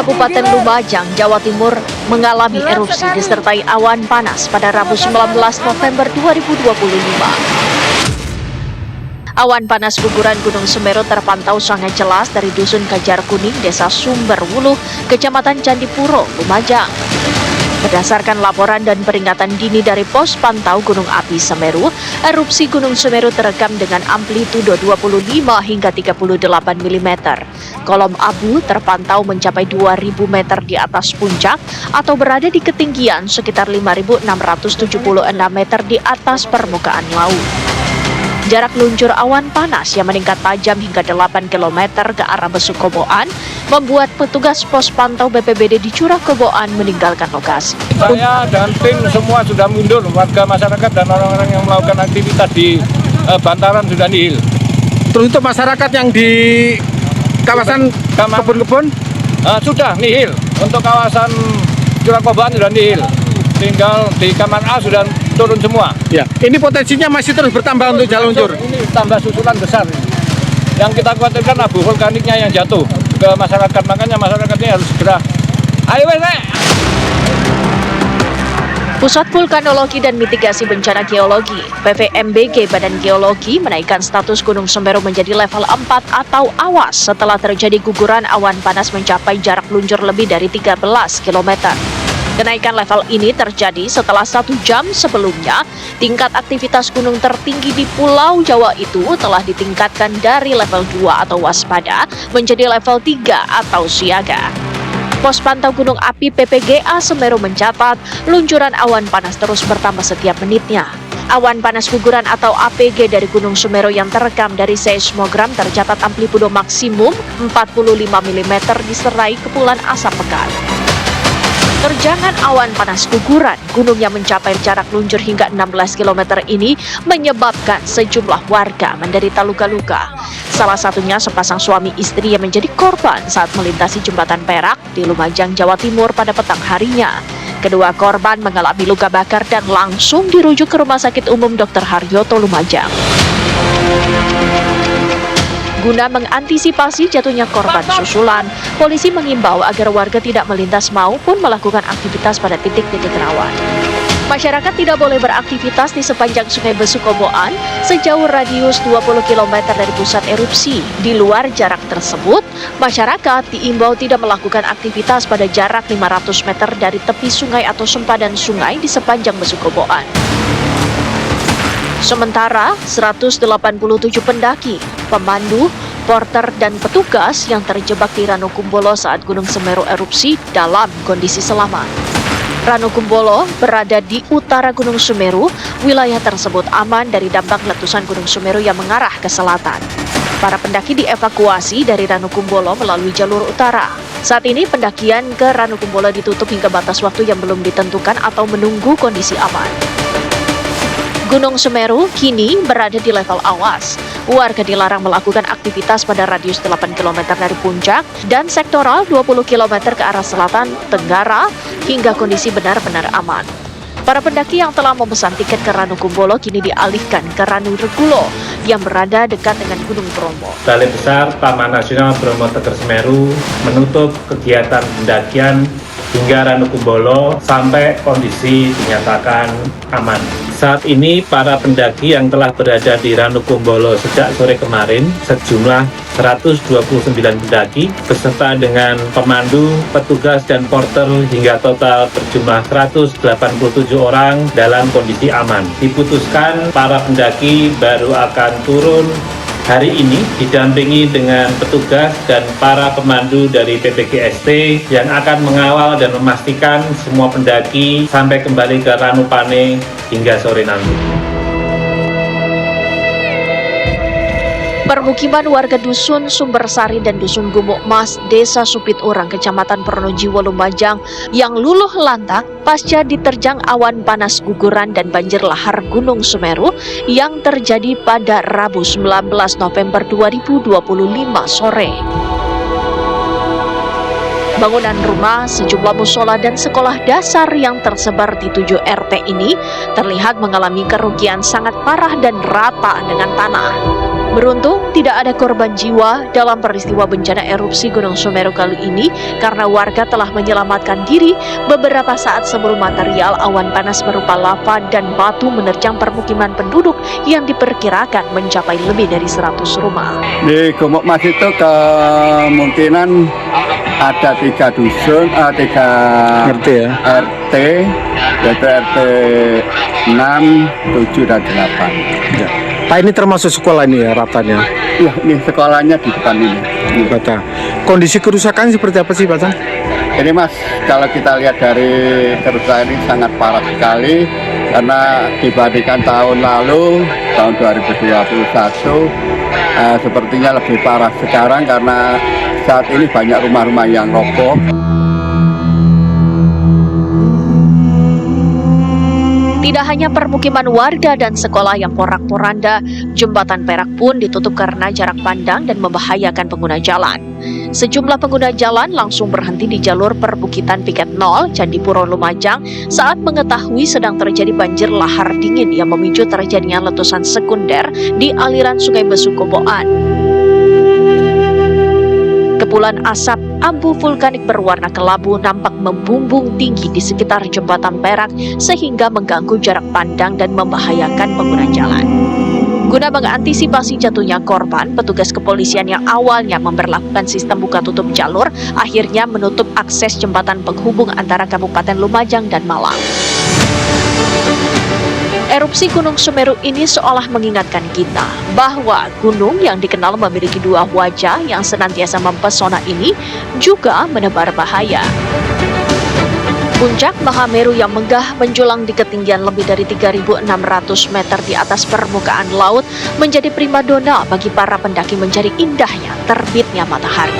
Kabupaten Lumajang, Jawa Timur mengalami erupsi disertai awan panas pada Rabu 19 November 2025. Awan panas guguran Gunung Semeru terpantau sangat jelas dari Dusun Kajar Kuning, Desa Sumberwuluh, Kecamatan Candipuro, Lumajang. Berdasarkan laporan dan peringatan dini dari Pos Pantau Gunung Api Semeru, erupsi Gunung Semeru terekam dengan amplitudo 25 hingga 38 mm. Kolom abu terpantau mencapai 2.000 meter di atas puncak atau berada di ketinggian sekitar 5.676 meter di atas permukaan laut. Jarak luncur awan panas yang meningkat tajam hingga 8 km ke arah Besukoboan membuat petugas pos pantau BPBD di Curah Koboan meninggalkan lokasi. Saya dan tim semua sudah mundur, warga masyarakat dan orang-orang yang melakukan aktivitas di bantaran sudah nihil. Terus untuk masyarakat yang di kawasan kebun-kebun sudah nihil. Untuk kawasan Curah Koboan sudah nihil. Tinggal di Kamar A sudah turun semua. Ya, ini potensinya masih terus bertambah untuk jalan luncur. Ini tambah susulan besar. Yang kita khawatirkan abu vulkaniknya yang jatuh ke masyarakat, makanya masyarakatnya harus segera. Ayo Nek. Pusat Vulkanologi dan Mitigasi Bencana Geologi (PVMBG) Badan Geologi menaikkan status Gunung Semeru menjadi level 4 atau awas setelah terjadi guguran awan panas mencapai jarak luncur lebih dari 13 km. Kenaikan level ini terjadi setelah 1 jam sebelumnya tingkat aktivitas gunung tertinggi di Pulau Jawa itu telah ditingkatkan dari level 2 atau waspada menjadi level 3 atau siaga. Pos Pantau Gunung Api PPGA Semeru mencatat luncuran awan panas terus bertambah setiap menitnya. Awan panas guguran atau APG dari Gunung Semeru yang terekam dari seismogram tercatat amplitudo maksimum 45 mm disertai kepulan asap pekat. Terjangan awan panas guguran gunung yang mencapai jarak luncur hingga 16 km ini menyebabkan sejumlah warga menderita luka-luka. Salah satunya sepasang suami istri yang menjadi korban saat melintasi jembatan Perak di Lumajang, Jawa Timur pada petang harinya. Kedua korban mengalami luka bakar dan langsung dirujuk ke Rumah Sakit Umum Dr. Haryoto Lumajang. Guna mengantisipasi jatuhnya korban susulan, polisi mengimbau agar warga tidak melintas maupun melakukan aktivitas pada titik-titik rawan. Masyarakat tidak boleh beraktivitas di sepanjang Sungai Besukoboan sejauh radius 20 km dari pusat erupsi. Di luar jarak tersebut, masyarakat diimbau tidak melakukan aktivitas pada jarak 500 meter dari tepi sungai atau sempadan sungai di sepanjang Besukoboan. Sementara 187 pendaki, pemandu, porter, dan petugas yang terjebak di Ranukumbolo saat Gunung Semeru erupsi dalam kondisi selamat. Ranukumbolo berada di utara Gunung Semeru, wilayah tersebut aman dari dampak letusan Gunung Semeru yang mengarah ke selatan. Para pendaki dievakuasi dari Ranukumbolo melalui jalur utara. Saat ini pendakian ke Ranukumbolo ditutup hingga batas waktu yang belum ditentukan atau menunggu kondisi aman. Gunung Semeru kini berada di level awas. Warga dilarang melakukan aktivitas pada radius 8 km dari puncak dan sektoral 20 km ke arah selatan, tenggara, hingga kondisi benar-benar aman. Para pendaki yang telah memesan tiket ke Ranukumbolo kini dialihkan ke Ranuregulo yang berada dekat dengan Gunung Bromo. Balai Besar Taman Nasional Bromo Tengger Semeru menutup kegiatan pendakian hingga Ranukumbolo sampai kondisi dinyatakan aman. Saat ini para pendaki yang telah berada di Ranukumbolo sejak sore kemarin sejumlah 129 pendaki beserta dengan pemandu, petugas, dan porter hingga total berjumlah 187 orang dalam kondisi aman. Diputuskan para pendaki baru akan turun hari ini didampingi dengan petugas dan para pemandu dari PPGST yang akan mengawal dan memastikan semua pendaki sampai kembali ke Ranupane hingga sore nanti. Permukiman warga Dusun Sumbersari dan Dusun Gumuk Mas, Desa Supiturang, Kecamatan Pronojiwo, Lumajang yang luluh lantak pasca diterjang awan panas guguran dan banjir lahar Gunung Semeru yang terjadi pada Rabu 19 November 2025 sore. Bangunan rumah, sejumlah musola dan sekolah dasar yang tersebar di 7 RT ini terlihat mengalami kerugian sangat parah dan rata dengan tanah. Beruntung tidak ada korban jiwa dalam peristiwa bencana erupsi Gunung Semeru kali ini karena warga telah menyelamatkan diri beberapa saat sebelum material awan panas berupa lava dan batu menerjang permukiman penduduk yang diperkirakan mencapai lebih dari 100 rumah. Di Gumuk Mas itu kemungkinan ada 3 dusun, 3 RT ya. RT, yaitu RT 6, 7, dan 8. Ya. Pak, ini termasuk sekolah ini ya ratanya? Iya, ini sekolahnya di depan ini. Bata. Kondisi kerusakan seperti apa sih Pak Tan? Ini Mas, kalau kita lihat dari kerusakan ini sangat parah sekali karena dibandingkan tahun lalu, tahun 2021, sepertinya lebih parah sekarang karena saat ini banyak rumah-rumah yang roboh. Tidak hanya permukiman warga dan sekolah yang porak-poranda, jembatan Perak pun ditutup karena jarak pandang dan membahayakan pengguna jalan. Sejumlah pengguna jalan langsung berhenti di jalur perbukitan Piket 0, Candipuro Lumajang saat mengetahui sedang terjadi banjir lahar dingin yang memicu terjadinya letusan sekunder di aliran Sungai Besukoboan. Kepulan asap abu vulkanik berwarna kelabu nampak membumbung tinggi di sekitar jembatan Perak sehingga mengganggu jarak pandang dan membahayakan pengguna jalan. Guna mengantisipasi jatuhnya korban, petugas kepolisian yang awalnya memberlakukan sistem buka tutup jalur akhirnya menutup akses jembatan penghubung antara Kabupaten Lumajang dan Malang. Erupsi Gunung Semeru ini seolah mengingatkan kita bahwa gunung yang dikenal memiliki 2 wajah yang senantiasa mempesona ini juga menebar bahaya. Puncak Mahameru yang megah menjulang di ketinggian lebih dari 3.600 meter di atas permukaan laut menjadi primadona bagi para pendaki mencari indahnya terbitnya matahari.